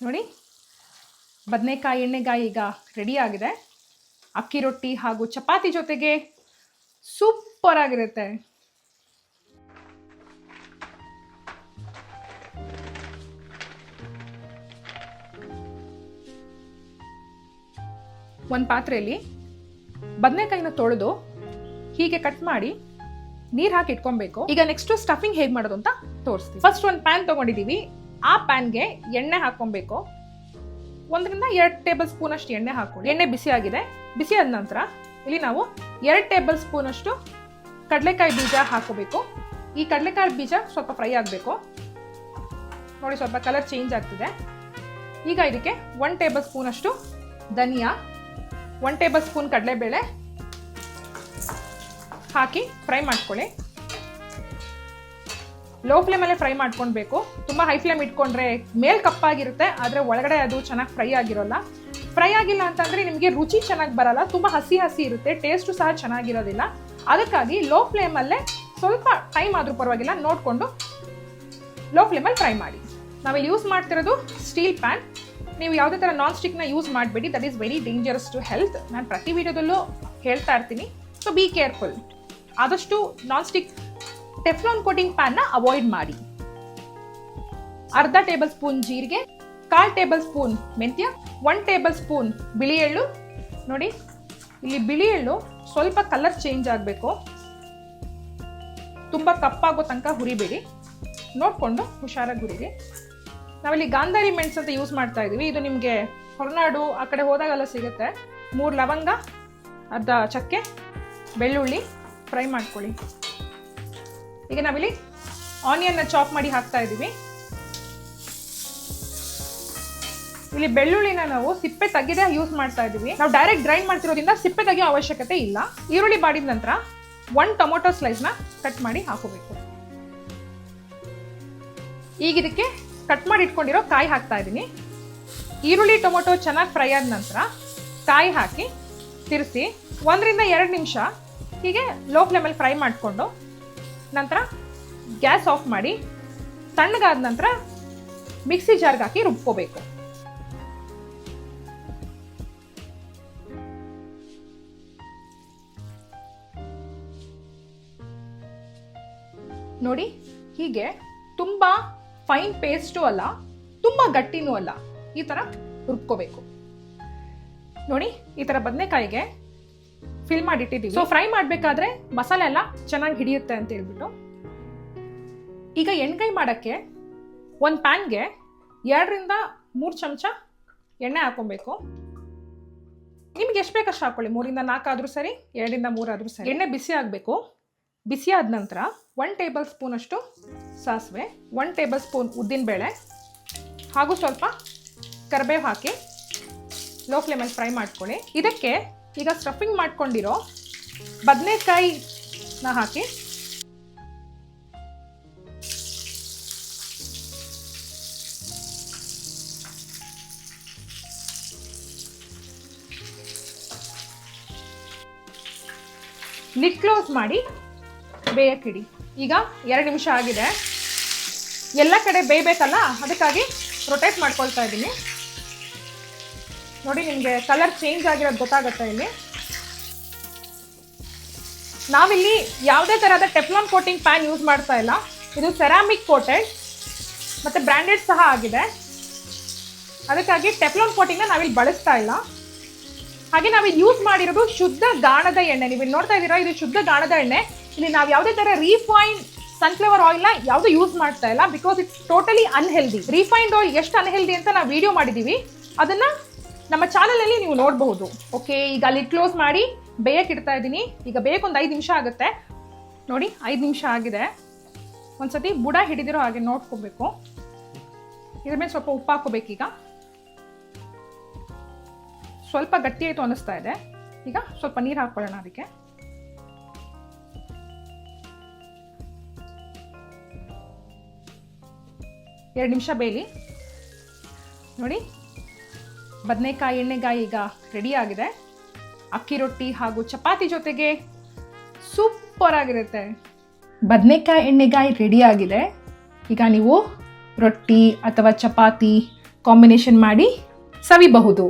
ನೋಡಿ, ಬದನೆಕಾಯಿ ಎಣ್ಣೆಗಾಯಿ ಈಗ ರೆಡಿ ಆಗಿದೆ. ಅಕ್ಕಿ ರೊಟ್ಟಿ ಹಾಗೂ ಚಪಾತಿ ಜೊತೆಗೆ ಸೂಪರ್ ಆಗಿರುತ್ತೆ. ಒಂದು ಪಾತ್ರೆಯಲ್ಲಿ ಬದನೆಕಾಯಿನ ತೊಳೆದು ಹೀಗೆ ಕಟ್ ಮಾಡಿ ನೀರು ಹಾಕಿ ಇಟ್ಕೊಬೇಕು. ಈಗ ನೆಕ್ಸ್ಟ್ ಸ್ಟಫಿಂಗ್ ಹೇಗೆ ಮಾಡೋದು ಅಂತ ತೋರಿಸ್ತೀವಿ. ಫಸ್ಟ್ ಒಂದು ಪ್ಯಾನ್ ತೊಗೊಂಡಿದ್ದೀವಿ. ಆ ಪ್ಯಾನ್ಗೆ ಎಣ್ಣೆ ಹಾಕ್ಕೊಬೇಕು. 1-2 ಟೇಬಲ್ ಸ್ಪೂನ್ ಅಷ್ಟು ಎಣ್ಣೆ ಹಾಕೊಳ್ಳಿ. ಎಣ್ಣೆ ಬಿಸಿ ಆಗಿದೆ. ಬಿಸಿ ಆದ ನಂತರ ಇಲ್ಲಿ ನಾವು 2 ಟೇಬಲ್ ಸ್ಪೂನ್ ಅಷ್ಟು ಕಡಲೆಕಾಯಿ ಬೀಜ ಹಾಕೋಬೇಕು. ಈ ಕಡಲೆಕಾಯಿ ಬೀಜ ಸ್ವಲ್ಪ ಫ್ರೈ ಆಗಬೇಕು. ನೋಡಿ, ಸ್ವಲ್ಪ ಕಲರ್ ಚೇಂಜ್ ಆಗ್ತಿದೆ. ಈಗ ಇದಕ್ಕೆ 1 ಟೇಬಲ್ ಸ್ಪೂನ್ ಅಷ್ಟು ಧನಿಯಾ, 1 ಟೇಬಲ್ ಸ್ಪೂನ್ ಕಡಲೆಬೇಳೆ ಹಾಕಿ ಫ್ರೈ ಮಾಡ್ಕೊಳ್ಳಿ. ಲೋ ಫ್ಲೇಮಲ್ಲೇ ಫ್ರೈ ಮಾಡ್ಕೊಳ್ಬೇಕು. ತುಂಬ ಹೈ ಫ್ಲೇಮ್ ಇಟ್ಕೊಂಡ್ರೆ ಮೇಲ್ ಕಪ್ಪಾಗಿರುತ್ತೆ, ಆದರೆ ಒಳಗಡೆ ಅದು ಚೆನ್ನಾಗಿ ಫ್ರೈ ಆಗಿರೋಲ್ಲ. ಫ್ರೈ ಆಗಿಲ್ಲ ಅಂತಂದರೆ ನಿಮಗೆ ರುಚಿ ಚೆನ್ನಾಗಿ ಬರಲ್ಲ, ತುಂಬ ಹಸಿ ಹಸಿ ಇರುತ್ತೆ, ಟೇಸ್ಟು ಸಹ ಚೆನ್ನಾಗಿರೋದಿಲ್ಲ. ಅದಕ್ಕಾಗಿ ಲೋ ಫ್ಲೇಮಲ್ಲೇ ಸ್ವಲ್ಪ ಟೈಮ್ ಆದರೂ ಪರವಾಗಿಲ್ಲ ನೋಡಿಕೊಂಡು ಲೋ ಫ್ಲೇಮಲ್ಲಿ ಫ್ರೈ ಮಾಡಿ. ನಾವಿಲ್ಲಿ ಯೂಸ್ ಮಾಡ್ತಿರೋದು ಸ್ಟೀಲ್ ಪ್ಯಾನ್. ನೀವು ಯಾವುದೇ ಥರ ನಾನ್ ಸ್ಟಿಕ್ನ ಯೂಸ್ ಮಾಡಬೇಡಿ, that is very dangerous to health. ನಾನು ಪ್ರತಿ ವಿಡಿಯೋದಲ್ಲೂ ಹೇಳ್ತಾ ಇರ್ತೀನಿ, ಸೊ ಬಿ ಕೇರ್ಫುಲ್. ಆದಷ್ಟು ನಾನ್ ಸ್ಟಿಕ್ ಟೆಫ್ಲಾನ್ ಕೋಟಿಂಗ್ ಪ್ಯಾನ್ನ ಅವಾಯ್ಡ್ ಮಾಡಿ. ಅರ್ಧ ಟೇಬಲ್ ಸ್ಪೂನ್ ಜೀರಿಗೆ, 1/4 ಟೇಬಲ್ ಸ್ಪೂನ್ ಮೆಂತ್ಯ, 1 ಟೇಬಲ್ ಸ್ಪೂನ್ ಬಿಳಿ ಎಳ್ಳು. ನೋಡಿ, ಇಲ್ಲಿ ಬಿಳಿ ಎಳ್ಳು ಸ್ವಲ್ಪ ಕಲರ್ ಚೇಂಜ್ ಆಗಬೇಕು. ತುಂಬ ಕಪ್ಪಾಗೋ ತನಕ ಹುರಿಬೇಡಿ, ನೋಡಿಕೊಂಡು ಹುಷಾರಾಗಿ ಹುರಿರಿ. ನಾವಿಲ್ಲಿ ಗಾಂಧಾರಿ ಮೆಣಸು ಅಂತ ಯೂಸ್ ಮಾಡ್ತಾ ಇದ್ದೀವಿ. ಇದು ನಿಮಗೆ ಹೊರನಾಡು ಆ ಕಡೆ ಹೋದಾಗೆಲ್ಲ ಸಿಗುತ್ತೆ. 3 ಲವಂಗ, ಅರ್ಧ ಚಕ್ಕೆ, ಬೆಳ್ಳುಳ್ಳಿ ಫ್ರೈ ಮಾಡ್ಕೊಳ್ಳಿ. ಈಗ ನಾವಿಲ್ಲಿ ಆನಿಯನ್ನ ಚಾಪ್ ಮಾಡಿ ಹಾಕ್ತಾ ಇದ್ದೀವಿ. ಇಲ್ಲಿ ಬೆಳ್ಳುಳ್ಳಿನ ನಾವು ಸಿಪ್ಪೆ ತೆಗೆದೇ ಯೂಸ್ ಮಾಡ್ತಾ ಇದ್ದೀವಿ. ನಾವು ಡೈರೆಕ್ಟ್ ಗ್ರೈಂಡ್ ಮಾಡ್ತಿರೋದ್ರಿಂದ ಸಿಪ್ಪೆ ತೆಗೆಯೋ ಅವಶ್ಯಕತೆ ಇಲ್ಲ. ಈರುಳ್ಳಿ ಬಾಡಿದ ನಂತರ 1 ಟೊಮೊಟೊ ಸ್ಲೈಸ್ನ ಕಟ್ ಮಾಡಿ ಹಾಕೋಬೇಕು. ಈಗ ಇದಕ್ಕೆ ಕಟ್ ಮಾಡಿ ಇಟ್ಕೊಂಡಿರೋ ಕಾಯಿ ಹಾಕ್ತಾ ಇದ್ದೀನಿ. ಈರುಳ್ಳಿ ಟೊಮೊಟೊ ಚೆನ್ನಾಗಿ ಫ್ರೈ ಆದ ನಂತರ ಕಾಯಿ ಹಾಕಿ ತಿರ್ಸಿ 1-2 ನಿಮಿಷ ಹೀಗೆ ಲೋ ಫ್ಲೇಮಲ್ಲಿ ಫ್ರೈ ಮಾಡಿಕೊಂಡು ನಂತರ ಗ್ಯಾಸ್ ಆಫ್ ಮಾಡಿ ತಣ್ಣಗಾದ ನಂತರ ಮಿಕ್ಸಿ ಜಾರ್ಗೆ ಹಾಕಿ ರುಬ್ಕೋಬೇಕು. ನೋಡಿ, ಹೀಗೆ ತುಂಬ ಫೈನ್ ಪೇಸ್ಟು ಅಲ್ಲ, ತುಂಬ ಗಟ್ಟಿನೂ ಅಲ್ಲ, ಈ ಥರ ರುಬ್ಕೋಬೇಕು. ನೋಡಿ, ಈ ಥರ ಬದನೆಕಾಯಿಗೆ ಫಿಲ್ ಮಾಡಿಟ್ಟಿದ್ದೀವಿ. ಸೊ ಫ್ರೈ ಮಾಡಬೇಕಾದ್ರೆ ಮಸಾಲೆ ಎಲ್ಲ ಚೆನ್ನಾಗಿ ಹಿಡಿಯುತ್ತೆ ಅಂತ ಹೇಳ್ಬಿಟ್ಟು. ಈಗ ಎಣ್ಗಾಯಿ ಮಾಡೋಕ್ಕೆ ಒಂದು ಪ್ಯಾನ್ಗೆ 2-3 ಚಮಚ ಎಣ್ಣೆ ಹಾಕೊಬೇಕು. ನಿಮ್ಗೆ ಎಷ್ಟು ಬೇಕಷ್ಟು ಹಾಕೊಳ್ಳಿ, 3-4 ಆದರೂ ಸರಿ, 2-3 ಆದರೂ ಸರಿ. ಎಣ್ಣೆ ಬಿಸಿ ಆಗಬೇಕು. ಬಿಸಿ ಆದ ನಂತರ 1 ಟೇಬಲ್ ಸ್ಪೂನ್ ಅಷ್ಟು ಸಾಸಿವೆ, 1 ಟೇಬಲ್ ಸ್ಪೂನ್ ಉದ್ದಿನಬೇಳೆ ಹಾಗೂ ಸ್ವಲ್ಪ ಕರಿಬೇವು ಹಾಕಿ ಲೋ ಫ್ಲೇಮಲ್ಲಿ ಫ್ರೈ ಮಾಡ್ಕೊಳ್ಳಿ. ಇದಕ್ಕೆ ಈಗ ಸ್ಟಫಿಂಗ್ ಮಾಡ್ಕೊಂಡಿರೋ ಬದನೆಕಾಯಿನ ಹಾಕಿ ಲಿಡ್ ಕ್ಲೋಸ್ ಮಾಡಿ ಬೇಯಕ್ಕಿಡಿ. ಈಗ 2 ನಿಮಿಷ ಆಗಿದೆ. ಎಲ್ಲ ಕಡೆ ಬೇಯಬೇಕಲ್ಲ, ಅದಕ್ಕಾಗಿ ರೊಟೇಟ್ ಮಾಡ್ಕೊಳ್ತಾ ಇದ್ದೀನಿ. ನೋಡಿ, ನಿಮಗೆ ಕಲರ್ ಚೇಂಜ್ ಆಗಿರೋದು ಗೊತ್ತಾಗುತ್ತೆ. ಇಲ್ಲಿ ನಾವಿಲ್ಲಿ ಯಾವುದೇ ಥರದ ಟೆಫ್ಲಾನ್ ಕೋಟಿಂಗ್ ಪ್ಯಾನ್ ಯೂಸ್ ಮಾಡ್ತಾ ಇಲ್ಲ. ಇದು ಸೆರಾಮಿಕ್ ಕೋಟೆಡ್ ಮತ್ತು ಬ್ರ್ಯಾಂಡೆಡ್ ಸಹ ಆಗಿದೆ. ಅದಕ್ಕಾಗಿ ಟೆಫ್ಲಾನ್ ಕೋಟಿಂಗ್ನ ನಾವಿಲ್ಲಿ ಬಳಸ್ತಾ ಇಲ್ಲ. ಹಾಗೆ ನಾವಿಲ್ಲಿ ಯೂಸ್ ಮಾಡಿರೋದು ಶುದ್ಧ ಗಾಣದ ಎಣ್ಣೆ. ನೀವು ಇಲ್ಲಿ ನೋಡ್ತಾ ಇದ್ದೀರಾ, ಇದು ಶುದ್ಧ ಗಾಣದ ಎಣ್ಣೆ. ಇಲ್ಲಿ ನಾವು ಯಾವುದೇ ಥರ ರಿಫೈನ್ಡ್ ಸನ್ಫ್ಲವರ್ ಆಯಿಲ್ನ ಯಾವುದು ಯೂಸ್ ಮಾಡ್ತಾ ಇಲ್ಲ, because it's totally unhealthy. Refined oil ಎಷ್ಟು ಅನ್ಹೆಲ್ದಿ ಅಂತ ನಾವು ವಿಡಿಯೋ ಮಾಡಿದ್ದೀವಿ, ಅದನ್ನು ನಮ್ಮ ಚಾನಲಲ್ಲಿ ನೀವು ನೋಡಬಹುದು. ಓಕೆ, ಈಗ ಲಿಡ್ ಕ್ಲೋಸ್ ಮಾಡಿ ಬೇಯಕ್ಕೆ ಇಡ್ತಾ ಇದ್ದೀನಿ. ಈಗ ಬೇಯಕ್ಕೆ 5 ನಿಮಿಷ ಆಗುತ್ತೆ. ನೋಡಿ, 5 ನಿಮಿಷ ಆಗಿದೆ. ಒಂದ್ಸತಿ ಬುಡ ಹಿಡಿದಿರೋ ಹಾಗೆ ನೋಡ್ಕೋಬೇಕು. ಇದ್ರ ಮೇಲೆ ಸ್ವಲ್ಪ ಉಪ್ಪು ಹಾಕೋಬೇಕು. ಈಗ ಸ್ವಲ್ಪ ಗಟ್ಟಿ ಆಯಿತು ಅನ್ನಿಸ್ತಾ ಇದೆ. ಈಗ ಸ್ವಲ್ಪ ನೀರು ಹಾಕ್ಕೊಳ್ಳೋಣ. ಅದಕ್ಕೆ ಎರಡು ನಿಮಿಷ ಬೇಯಲಿ. ನೋಡಿ, ಬದನೆಕಾಯಿ ಎಣ್ಣೆಗಾಯಿ ಈಗ ರೆಡಿ ಆಗಿದೆ. ಅಕ್ಕಿ ರೊಟ್ಟಿ ಹಾಗೂ ಚಪಾತಿ ಜೊತೆಗೆ ಸೂಪರ್ ಆಗಿರುತ್ತೆ. ಬದನೆಕಾಯಿ ಎಣ್ಣೆಗಾಯಿ ರೆಡಿ ಆಗಿದೆ. ಈಗ ನೀವು ರೊಟ್ಟಿ ಅಥವಾ ಚಪಾತಿ ಕಾಂಬಿನೇಷನ್ ಮಾಡಿ ಸವಿಬಹುದು.